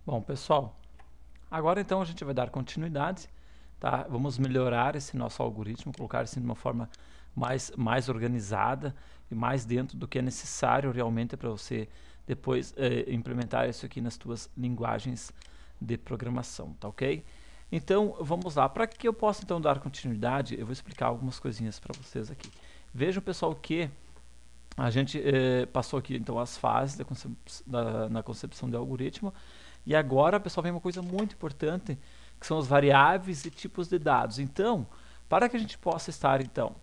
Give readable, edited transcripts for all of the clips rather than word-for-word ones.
Bom, pessoal, agora então a gente vai dar continuidade, tá? Vamos melhorar esse nosso algoritmo, colocar assim de uma forma mais organizada e mais dentro do que é necessário realmente para você depois implementar isso aqui nas tuas linguagens de programação, tá ok? Então, vamos lá. Para que eu possa então dar continuidade, eu vou explicar algumas coisinhas para vocês aqui. Vejam, pessoal, que a gente passou aqui então as fases na concepção de algoritmo e agora, pessoal, vem uma coisa muito importante que são as variáveis e tipos de dados. Então, para que a gente possa estar então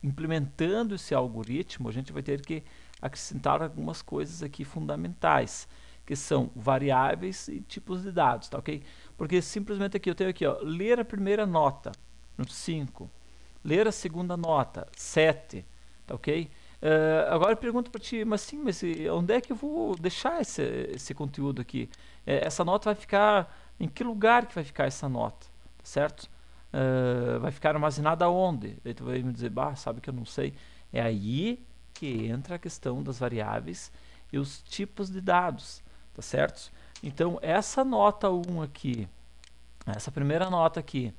implementando esse algoritmo, a gente vai ter que acrescentar algumas coisas aqui fundamentais, que são variáveis e tipos de dados, tá ok? Porque simplesmente aqui eu tenho aqui, ó, ler a primeira nota, no 5, ler a segunda nota, 7, tá ok? Agora eu pergunto para ti, mas sim, mas onde é que eu vou deixar esse conteúdo aqui? Essa nota vai ficar, em que lugar que vai ficar essa nota, tá certo? Vai ficar armazenada onde? Aí tu vai me dizer, bah, sabe que eu não sei. É aí que entra a questão das variáveis e os tipos de dados, tá certo? Então, essa nota 1 aqui, essa primeira nota aqui,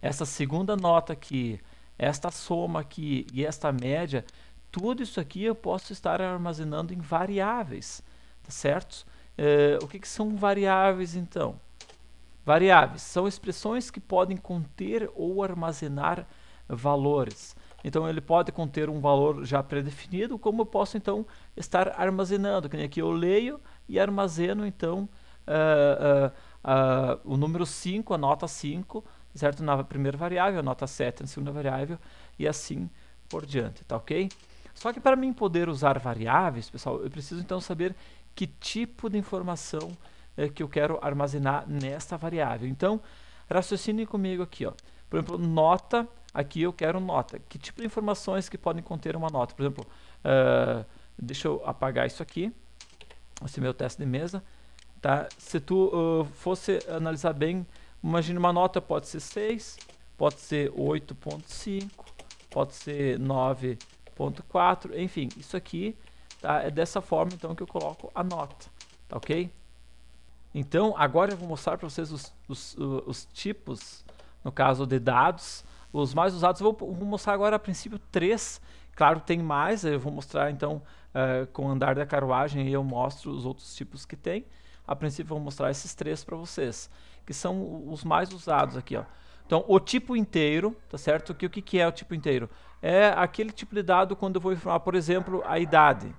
essa segunda nota aqui, esta soma aqui e esta média, tudo isso aqui eu posso estar armazenando em variáveis, tá certo? O que são variáveis, então? Variáveis são expressões que podem conter ou armazenar valores. Então ele pode conter um valor já predefinido, como eu posso então estar armazenando. Que nem aqui eu leio e armazeno então o número 5, a nota 5, certo? Na primeira variável, a nota 7 na segunda variável e assim por diante, tá ok? Só que para mim poder usar variáveis, pessoal, eu preciso então saber que tipo de informação que eu quero armazenar nesta variável. Então, raciocine comigo aqui, ó. Por exemplo, nota, aqui eu quero nota. Que tipo de informações que podem conter uma nota? Por exemplo, deixa eu apagar isso aqui. Esse é meu teste de mesa. Tá? Se tu fosse analisar bem, imagine uma nota pode ser 6, pode ser 8.5, pode ser 9.4, enfim, isso aqui tá? É dessa forma então que eu coloco a nota, tá ok? Então, agora eu vou mostrar para vocês os tipos, no caso de dados, os mais usados. Vou mostrar agora a princípio 3. Claro, tem mais, eu vou mostrar então com o andar da carruagem e eu mostro os outros tipos que tem. A princípio vou mostrar esses 3 para vocês, que são os mais usados aqui, ó. Então, o tipo inteiro, tá certo? O que é o tipo inteiro? É aquele tipo de dado quando eu vou informar, por exemplo, a idade.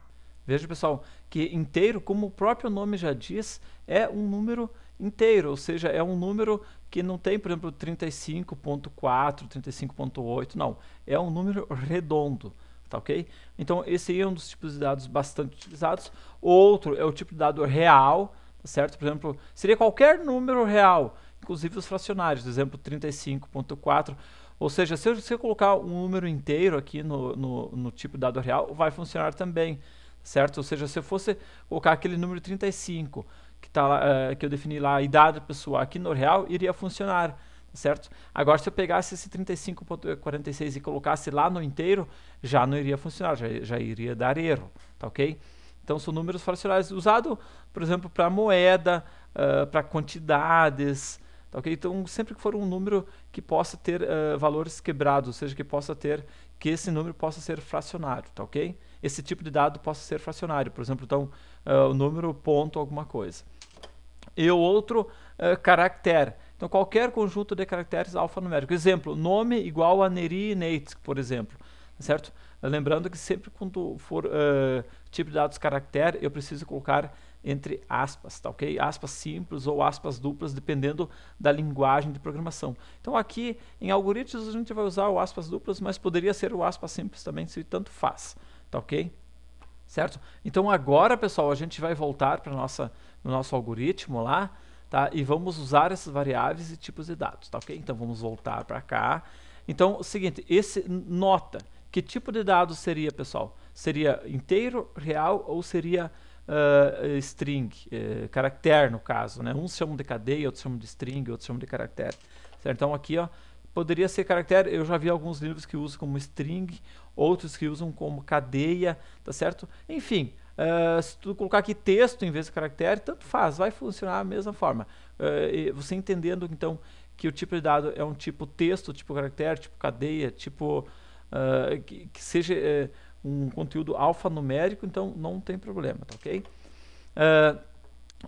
Veja, pessoal, que inteiro, como o próprio nome já diz, é um número inteiro, ou seja, é um número que não tem, por exemplo, 35.4, 35.8, não. É um número redondo, tá ok? Então, esse aí é um dos tipos de dados bastante utilizados. Outro é o tipo de dado real, tá certo? Por exemplo, seria qualquer número real, inclusive os fracionários, por exemplo, 35.4. Ou seja, se eu colocar um número inteiro aqui no tipo de dado real, vai funcionar também, certo? Ou seja, se eu fosse colocar aquele número 35 que, tá lá, que eu defini lá, a idade da pessoa aqui no real, iria funcionar, certo? Agora, se eu pegasse esse 35.46 e colocasse lá no inteiro, já não iria funcionar, já iria dar erro, tá ok? Então, são números fracionários usados, por exemplo, para moeda, para quantidades, tá ok? Então, sempre que for um número que possa ter valores quebrados, ou seja, que esse número possa ser fracionário, tá ok? Esse tipo de dado possa ser fracionário, por exemplo, então, o número ponto alguma coisa. E o outro, caractere. Então, qualquer conjunto de caracteres alfanuméricos. Exemplo, nome igual a Neri e Neitz, por exemplo, certo? Lembrando que sempre quando for tipo de dados caractere, eu preciso colocar entre aspas, tá ok? Aspas simples ou aspas duplas, dependendo da linguagem de programação. Então aqui, em algoritmos, a gente vai usar o aspas duplas, mas poderia ser o aspas simples também, se tanto faz, tá ok? Certo? Então agora, pessoal, a gente vai voltar para no nosso algoritmo lá, tá? E vamos usar essas variáveis e tipos de dados, tá ok? Então vamos voltar para cá. Então, o seguinte, esse nota, que tipo de dado seria, pessoal? Seria inteiro, real ou seria string, caractere no caso, né? Uns chamam de cadeia, outros chamam de string, outros chamam de caractere. Certo? Então aqui, ó, poderia ser caractere, eu já vi alguns livros que usam como string, outros que usam como cadeia, tá certo? Enfim, Se tu colocar aqui texto em vez de caractere, tanto faz, vai funcionar da mesma forma. E você entendendo então que o tipo de dado é um tipo texto, tipo caractere, tipo cadeia, tipo que seja um conteúdo alfanumérico, então não tem problema, tá ok?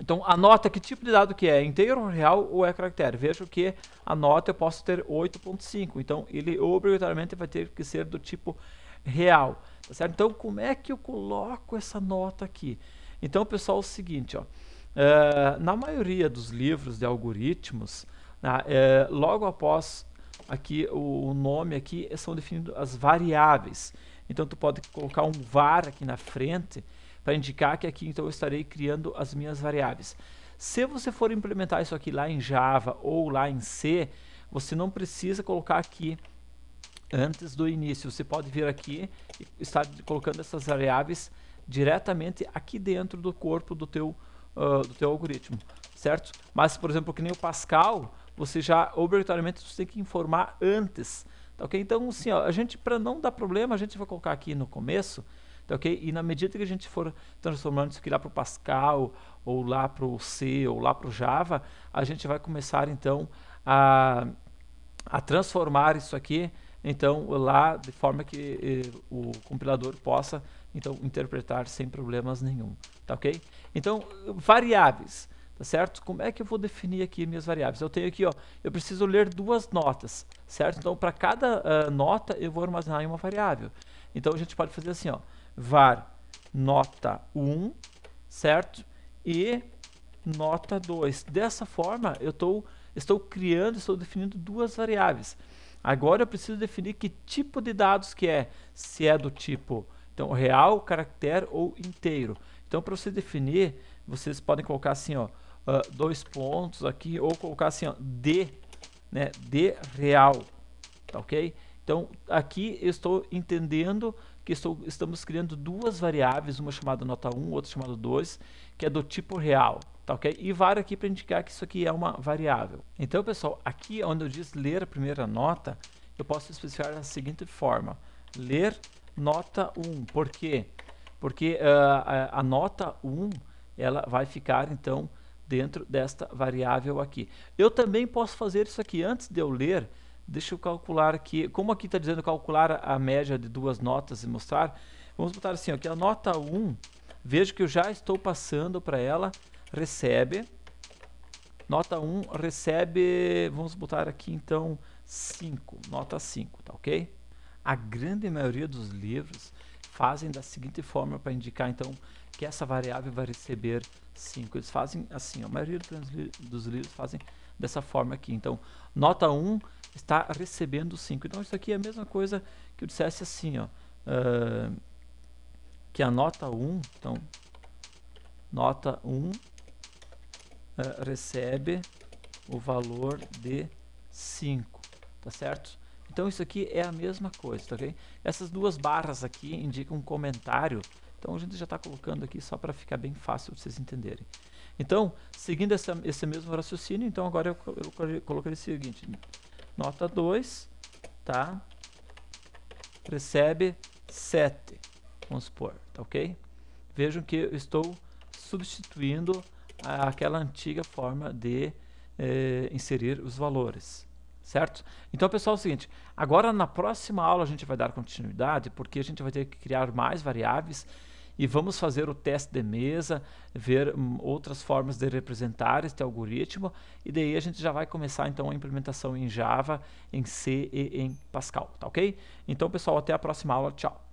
Então anota que tipo de dado que é inteiro, real ou é caractere. Veja que a nota eu posso ter 8.5, então ele obrigatoriamente vai ter que ser do tipo real, tá certo? Então como é que eu coloco essa nota aqui? Então pessoal, é o seguinte, ó, na maioria dos livros de algoritmos, logo após aqui o nome aqui são definidas as variáveis. Então tu pode colocar um var aqui na frente para indicar que aqui então eu estarei criando as minhas variáveis. Se você for implementar isso aqui lá em Java ou lá em C, você não precisa colocar aqui antes do início. Você pode vir aqui e estar colocando essas variáveis diretamente aqui dentro do corpo do teu algoritmo, certo? Mas, por exemplo, que nem o Pascal, você já obrigatoriamente você tem que informar antes, tá ok? Então, assim, ó, a gente, para não dar problema, a gente vai colocar aqui no começo, tá ok? E na medida que a gente for transformando isso aqui lá para o Pascal, ou lá para o C, ou lá para o Java, a gente vai começar, então, a transformar isso aqui, então, lá, de forma que o compilador possa, então, interpretar sem problemas nenhum, tá ok? Então, variáveis, tá certo? Como é que eu vou definir aqui minhas variáveis? Eu tenho aqui, ó, eu preciso ler duas notas, certo? Então, para cada nota, eu vou armazenar em uma variável. Então, a gente pode fazer assim, ó, var nota 1, certo? E nota 2. Dessa forma, eu estou criando, estou definindo duas variáveis. Agora eu preciso definir que tipo de dados que é, se é do tipo então, real, caractere ou inteiro. Então, para você definir, vocês podem colocar assim, ó, 2 pontos aqui, ou colocar assim, ó, de real, tá ok? Então, aqui eu estou entendendo que estamos criando duas variáveis, uma chamada nota 1, outra chamada 2, que é do tipo real, tá ok? E var aqui para indicar que isso aqui é uma variável. Então, pessoal, aqui onde eu diz ler a primeira nota, eu posso especificar da seguinte forma, ler nota 1. Por quê? Porque a nota 1 ela vai ficar, então, dentro desta variável aqui. Eu também posso fazer isso aqui. Antes de eu ler, deixa eu calcular aqui. Como aqui está dizendo calcular a média de duas notas e mostrar, vamos botar assim, ó, que a nota 1, vejo que eu já estou passando para ela, recebe. Nota 1 recebe, vamos botar aqui, então, 5. Nota 5, tá ok? A grande maioria dos livros fazem da seguinte forma para indicar, então, que essa variável vai receber 5. Eles fazem assim, a maioria dos livros fazem dessa forma aqui. Então, nota 1 está recebendo 5. Então, isso aqui é a mesma coisa que eu dissesse assim, ó, que a nota 1, então, nota 1 recebe o valor de 5, tá certo? Então isso aqui é a mesma coisa, tá ok? Essas duas barras aqui indicam um comentário, então a gente já está colocando aqui só para ficar bem fácil de vocês entenderem. Então, seguindo esse mesmo raciocínio, então agora eu coloquei o seguinte, nota 2, tá? Recebe 7, vamos supor, tá ok? Vejam que eu estou substituindo aquela antiga forma de inserir os valores. Certo? Então, pessoal, é o seguinte, agora na próxima aula a gente vai dar continuidade, porque a gente vai ter que criar mais variáveis e vamos fazer o teste de mesa, ver outras formas de representar este algoritmo, e daí a gente já vai começar então a implementação em Java, em C e em Pascal, tá ok? Então, pessoal, até a próxima aula, tchau!